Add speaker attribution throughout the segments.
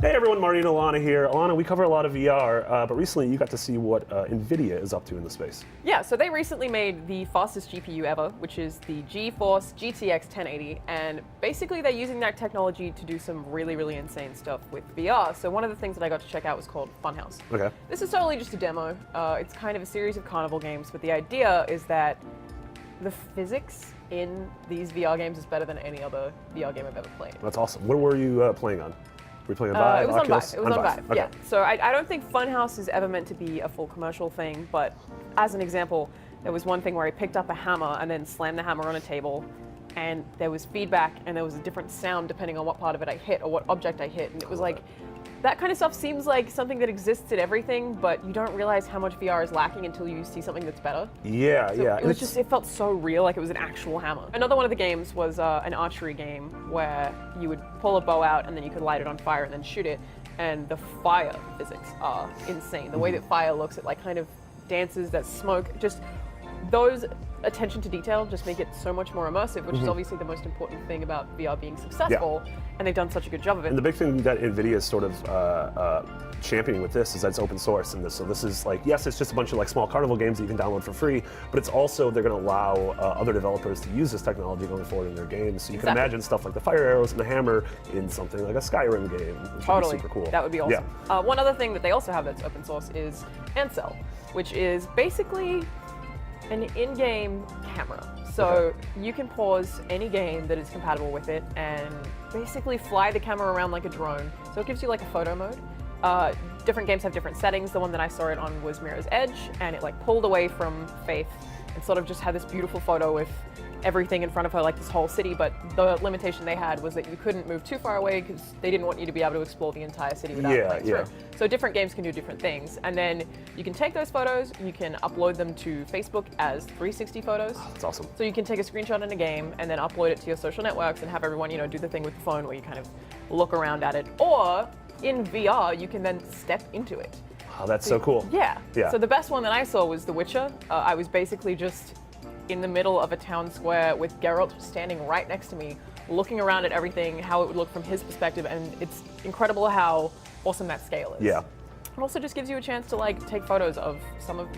Speaker 1: Hey everyone, Marty and Alana here. Alana, we cover a lot of VR, but recently you got to see what NVIDIA is up to in the space.
Speaker 2: Yeah, so they recently made the fastest GPU ever, which is the GeForce GTX 1080, and basically they're using that technology to do some really, really insane stuff with VR. So one of the things that I got to check out was called Funhouse.
Speaker 1: Okay.
Speaker 2: This is totally just a demo. It's kind of a series of carnival games, but the idea is that the physics in these VR games is better than any other VR game I've ever played.
Speaker 1: That's awesome. What were you playing on? Were you playing on Vive,
Speaker 2: It was
Speaker 1: Oculus?
Speaker 2: on Vive. It was on Vive,
Speaker 1: Okay.
Speaker 2: yeah. So I don't think Funhouse is ever meant to be a full commercial thing, but as an example, there was one thing where I picked up a hammer and then slammed the hammer on a table, and there was feedback and there was a different sound depending on what part of it I hit or what object I hit, and it was like, that kind of stuff seems like something that exists in everything, but you don't realize how much VR is lacking until you see something that's better.
Speaker 1: Yeah,
Speaker 2: So
Speaker 1: yeah.
Speaker 2: It was just, it felt so real, like it was an actual hammer. Another one of the games was an archery game where you would pull a bow out and then you could light it on fire and then shoot it. And the fire physics are insane. The way that fire looks, it like kind of dances, that smoke, just those attention to detail just make it so much more immersive, which is obviously the most important thing about VR being successful, and they've done such a good job of it.
Speaker 1: And the big thing that NVIDIA is sort of championing with this is that it's open source, and so this is like, yes, it's just a bunch of like small carnival games that you can download for free, but it's also, they're going to allow other developers to use this technology going forward in their games. So you can imagine stuff like the fire arrows and the hammer in something like a Skyrim game, which would be super cool.
Speaker 2: That would be awesome.
Speaker 1: Yeah.
Speaker 2: One other thing that they also have that's open source is Ansel, which is basically an in-game camera. So you can pause any game that is compatible with it and basically fly the camera around like a drone. So it gives you like a photo mode. Different games have different settings. The one that I saw it on was Mirror's Edge, and it like pulled away from Faith and sort of just had this beautiful photo with everything in front of her, like this whole city, but the limitation they had was that you couldn't move too far away because they didn't want you to be able to explore the entire city without playing through. So different games can do different things. And then you can take those photos, you can upload them to Facebook as 360 photos.
Speaker 1: Oh, that's awesome.
Speaker 2: So you can take a screenshot in a game and then upload it to your social networks and have everyone, you know, do the thing with the phone where you kind of look around at it. Or in VR, you can then step into it.
Speaker 1: Oh, that's so cool.
Speaker 2: Yeah.
Speaker 1: Yeah.
Speaker 2: So the best one that I saw was The Witcher. I was basically just in the middle of a town square with Geralt standing right next to me, looking around at everything, how it would look from his perspective, and it's incredible how awesome that scale is.
Speaker 1: Yeah.
Speaker 2: It also just gives you a chance to like take photos of some of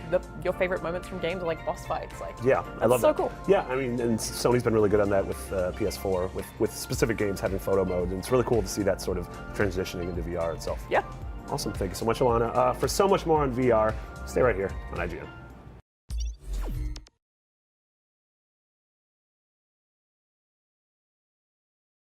Speaker 2: your favorite moments from games, like boss fights. Like,
Speaker 1: yeah, I love
Speaker 2: that.
Speaker 1: So cool. Yeah, I mean, and Sony's been really good on that with PS4, with specific games having photo mode, and it's really cool to see that sort of transitioning into VR itself.
Speaker 2: Yeah.
Speaker 1: Awesome, thank you so much, Alana. For so much more on VR, stay right here on IGN.